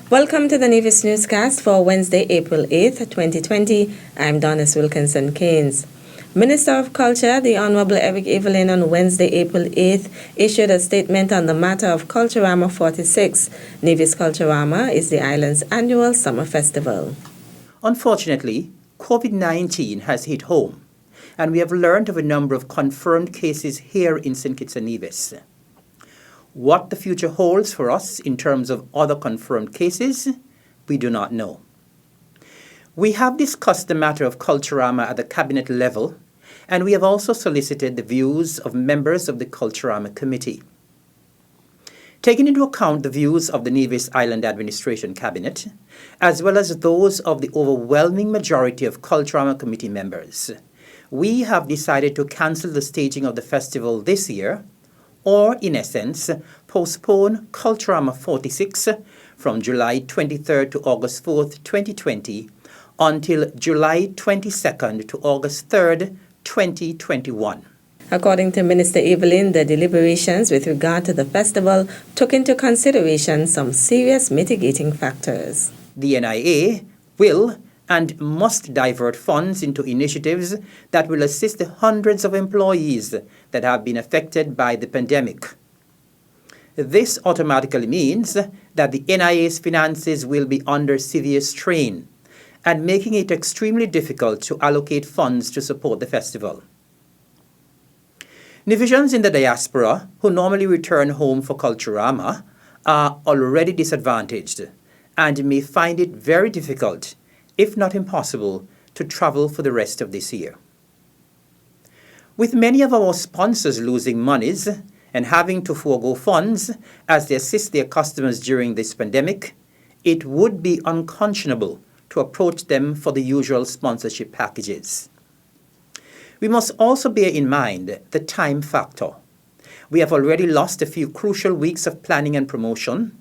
Welcome to the Nevis Newscast for Wednesday, April 8th, 2020. I'm Donis Wilkinson Keynes. Minister of Culture, the Honorable Evelyn, on Wednesday, April 8th, issued a statement on the matter of Culturama 46. Nevis Culturama is the island's annual summer festival. Unfortunately, COVID-19 has hit home, and we have learned of a number of confirmed cases here in St. Kitts and Nevis. What the future holds for us in terms of other confirmed cases, we do not know. We have discussed the matter of Culturama at the cabinet level, and we have also solicited the views of members of the Culturama committee. Taking into account the views of the Nevis Island Administration Cabinet, as well as those of the overwhelming majority of Culturama committee members, we have decided to cancel the staging of the festival this year, or in essence, postpone Culturama 46 from July 23rd to August 4th, 2020, until July 22nd to August 3rd, 2021. According to Minister Evelyn, the deliberations with regard to the festival took into consideration some serious mitigating factors. The NIA will and must divert funds into initiatives that will assist the hundreds of employees that have been affected by the pandemic. This automatically means that the NIA's finances will be under severe strain and making it extremely difficult to allocate funds to support the festival. Nevisians in the diaspora who normally return home for Culturama are already disadvantaged and may find it very difficult, if not impossible, to travel for the rest of this year. With many of our sponsors losing monies and having to forego funds as they assist their customers during this pandemic, it would be unconscionable to approach them for the usual sponsorship packages. We must also bear in mind the time factor. We have already lost a few crucial weeks of planning and promotion,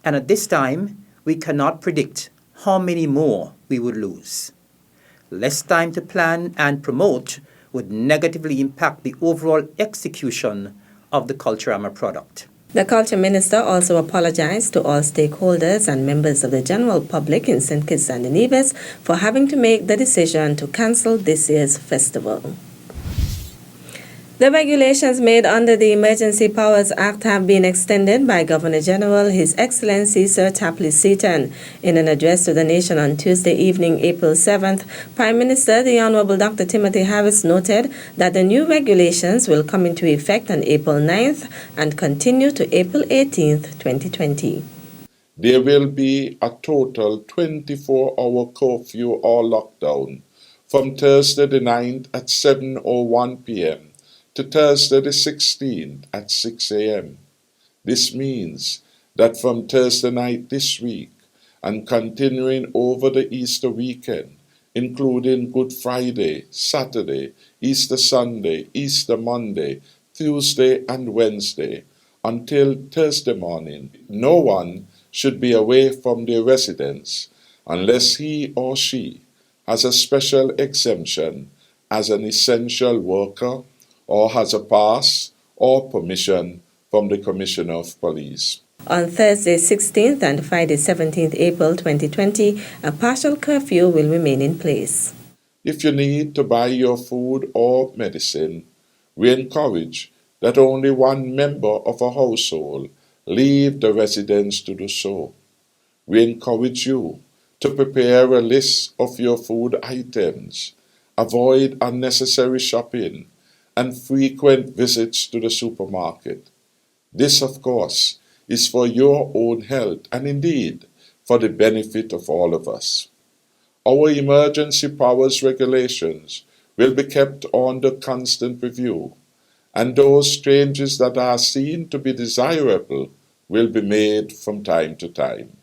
and at this time, we cannot predict how many more we would lose. Less time to plan and promote would negatively impact the overall execution of the Culturama product. The Culture Minister also apologized to all stakeholders and members of the general public in St. Kitts and Nevis for having to make the decision to cancel this year's festival. The regulations made under the Emergency Powers Act have been extended by Governor General His Excellency Sir Tapley Seaton. In an address to the nation on Tuesday evening, April 7th, Prime Minister the Honorable Dr. Timothy Harris noted that the new regulations will come into effect on April 9th and continue to April 18th, 2020. There will be a total 24-hour curfew or lockdown from Thursday the 9th at 7:01 p.m. to Thursday the 16th at 6 a.m. This means that from Thursday night this week and continuing over the Easter weekend, including Good Friday, Saturday, Easter Sunday, Easter Monday, Tuesday and Wednesday, until Thursday morning, no one should be away from their residence unless he or she has a special exemption as an essential worker or has a pass or permission from the Commissioner of Police. On Thursday 16th and Friday 17th April 2020, a partial curfew will remain in place. If you need to buy your food or medicine, we encourage that only one member of a household leave the residence to do so. We encourage you to prepare a list of your food items, avoid unnecessary shopping, and frequent visits to the supermarket. This, of course, is for your own health and indeed for the benefit of all of us. Our emergency powers regulations will be kept under constant review, and those changes that are seen to be desirable will be made from time to time.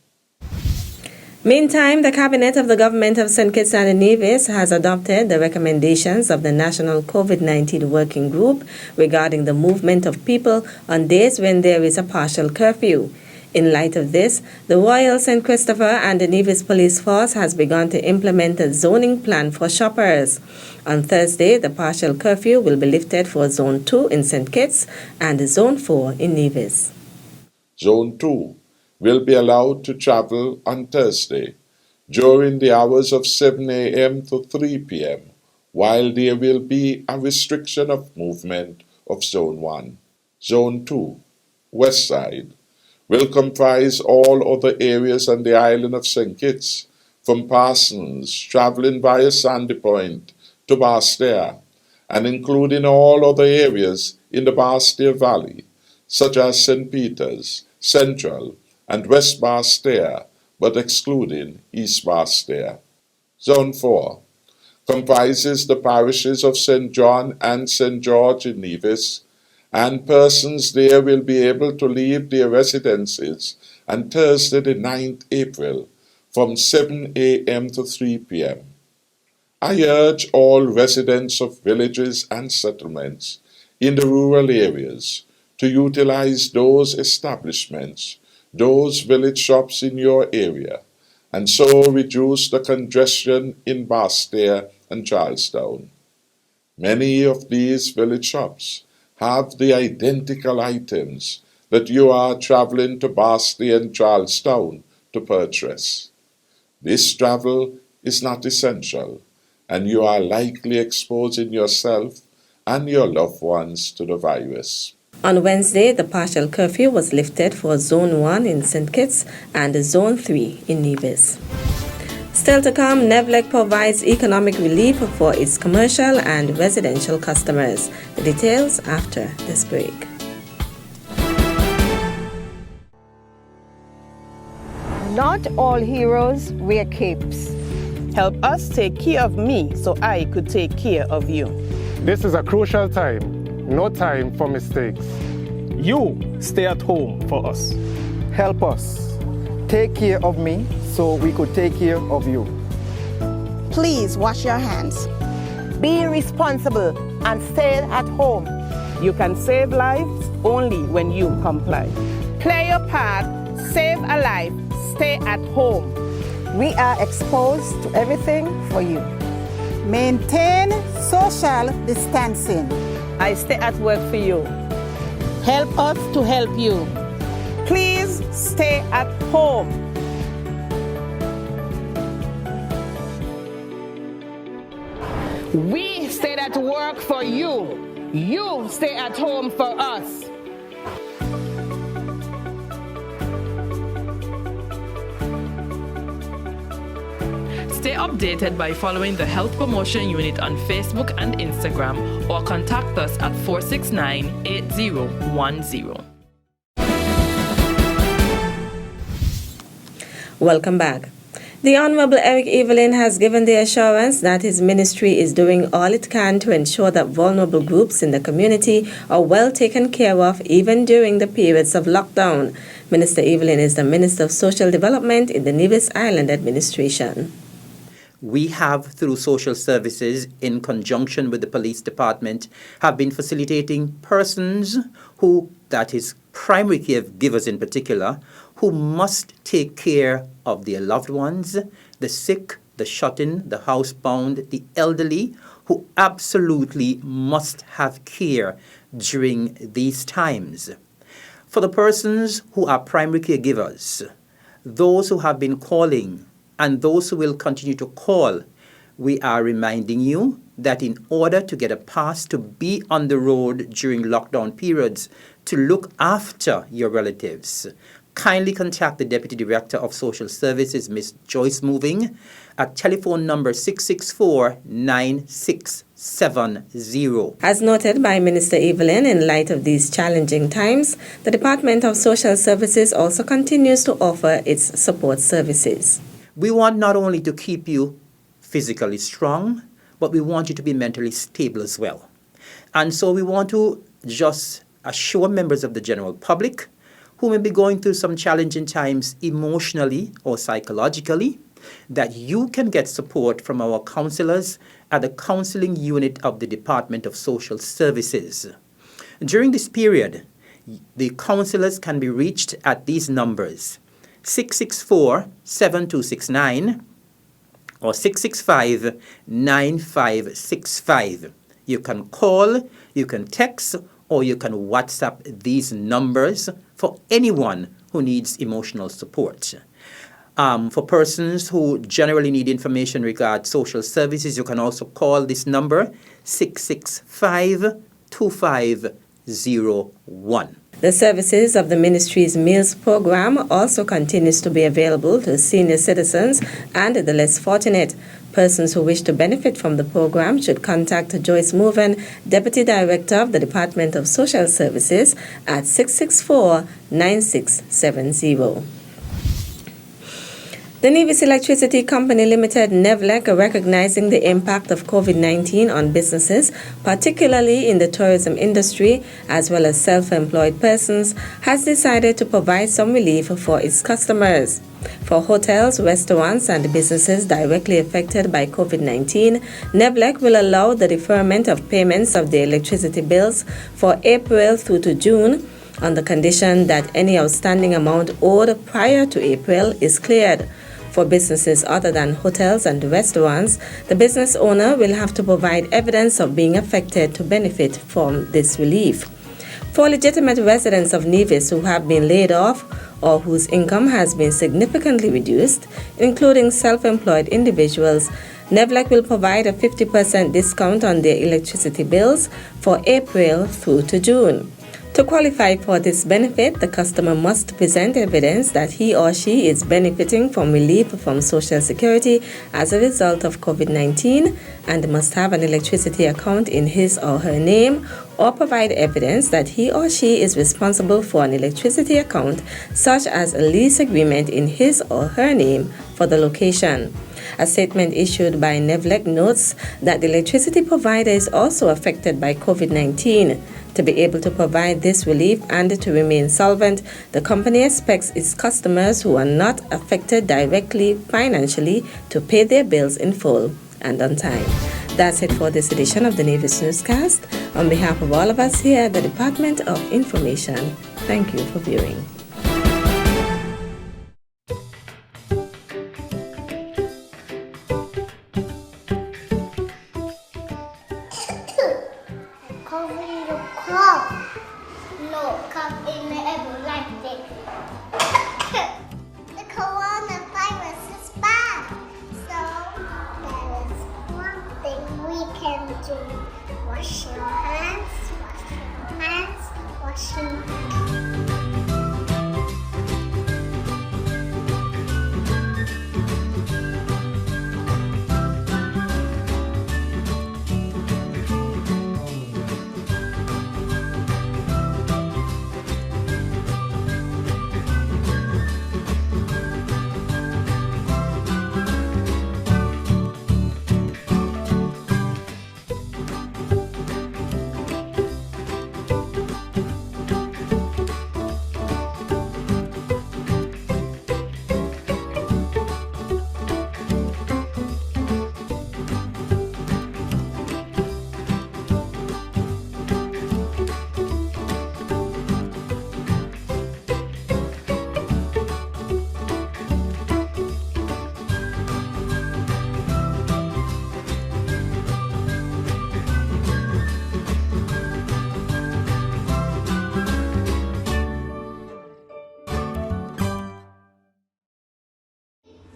Meantime, the Cabinet of the Government of St. Kitts and Nevis has adopted the recommendations of the National COVID-19 Working Group regarding the movement of people on days when there is a partial curfew. In light of this, the Royal St. Christopher and the Nevis Police Force has begun to implement a zoning plan for shoppers. On Thursday, the partial curfew will be lifted for Zone 2 in St. Kitts and Zone 4 in Nevis. Zone 2 will be allowed to travel on Thursday during the hours of 7 a.m. to 3 p.m., while there will be a restriction of movement of Zone 1. Zone 2, West Side, will comprise all other areas on the island of St. Kitts, from Parsons, traveling via Sandy Point to Bastia, and including all other areas in the Bastia Valley, such as St. Peter's, Central, and West Bastia, but excluding East Bastia. Zone 4 comprises the parishes of St. John and St. George in Nevis, and persons there will be able to leave their residences on Thursday the 9th April from 7 a.m. to 3 p.m. I urge all residents of villages and settlements in the rural areas to utilize those establishments, those village shops in your area, and so reduce the congestion in Bastia and Charlestown. Many of these village shops have the identical items that you are traveling to Bastia and Charlestown to purchase. This travel is not essential, and you are likely exposing yourself and your loved ones to the virus. On Wednesday, the partial curfew was lifted for Zone 1 in St. Kitts and Zone 3 in Nevis. Still to come, Niblick provides economic relief for its commercial and residential customers. The details after this break. Not all heroes wear capes. Help us take care of me so I could take care of you. This is a crucial time, no time for mistakes. You stay at home for us. Help us. Take care of me so we could take care of you. Please wash your hands. Be responsible and stay at home. You can save lives only when you comply. Play your part, save a life, stay at home. We are exposed to everything for you. Maintain social distancing. I stay at work for you. Help us to help you. Please stay at home. We stayed at work for you. You stay at home for us. Stay updated by following the Health Promotion Unit on Facebook and Instagram or contact us at 469-8010. Welcome back. The Honorable Eric Evelyn has given the assurance that his ministry is doing all it can to ensure that vulnerable groups in the community are well taken care of even during the periods of lockdown. Minister Evelyn is the Minister of Social Development in the Nevis Island Administration. We have, through social services, in conjunction with the police department, have been facilitating persons who, that is primary caregivers in particular, who must take care of their loved ones, the sick, the shut-in, the housebound, the elderly, who absolutely must have care during these times. For the persons who are primary caregivers, those who have been calling, and those who will continue to call, we are reminding you that in order to get a pass to be on the road during lockdown periods, to look after your relatives, kindly contact the Deputy Director of Social Services, Ms. Joyce Moving, at telephone number 664-9670. As noted by Minister Evelyn, in light of these challenging times, the Department of Social Services also continues to offer its support services. We want not only to keep you physically strong, but we want you to be mentally stable as well. And so we want to just assure members of the general public who may be going through some challenging times emotionally or psychologically, that you can get support from our counselors at the counseling unit of the Department of Social Services. During this period, the counselors can be reached at these numbers: 664-7269 or 665-9565. You can call, you can text, or you can WhatsApp these numbers for anyone who needs emotional support. For persons who generally need information regarding social services, you can also call this number 665-2501. The services of the ministry's meals program also continues to be available to senior citizens and the less fortunate. Persons who wish to benefit from the program should contact Joyce Moven, Deputy Director of the Department of Social Services, at 664-9670. The Nevis Electricity Company Limited, Niblick, recognizing the impact of COVID-19 on businesses, particularly in the tourism industry, as well as self-employed persons, has decided to provide some relief for its customers. For hotels, restaurants, and businesses directly affected by COVID-19, Niblick will allow the deferment of payments of the electricity bills for April through to June on the condition that any outstanding amount owed prior to April is cleared. For businesses other than hotels and restaurants, the business owner will have to provide evidence of being affected to benefit from this relief. For legitimate residents of Nevis who have been laid off or whose income has been significantly reduced, including self-employed individuals, Niblick will provide a 50% discount on their electricity bills for April through to June. To qualify for this benefit, the customer must present evidence that he or she is benefiting from relief from Social Security as a result of COVID-19 and must have an electricity account in his or her name, or provide evidence that he or she is responsible for an electricity account, such as a lease agreement in his or her name for the location. A statement issued by Niblick notes that the electricity provider is also affected by COVID-19. To be able to provide this relief and to remain solvent, the company expects its customers who are not affected directly financially to pay their bills in full and on time. That's it for this edition of the Nevis Newscast. On behalf of all of us here at the Department of Information, thank you for viewing. The coronavirus is bad, so there is one thing we can do. Wash your hands, wash your hands, wash your hands.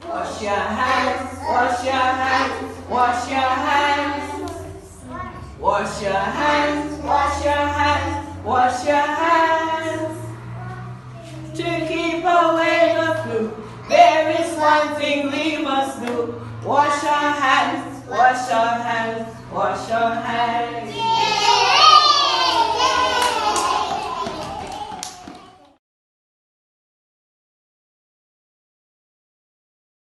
Wash your hands, wash your hands, wash your hands. Wash your hands, wash your hands, wash your hands. To keep away the flu, there is one thing we must do. Wash our hands, wash our hands, wash our hands.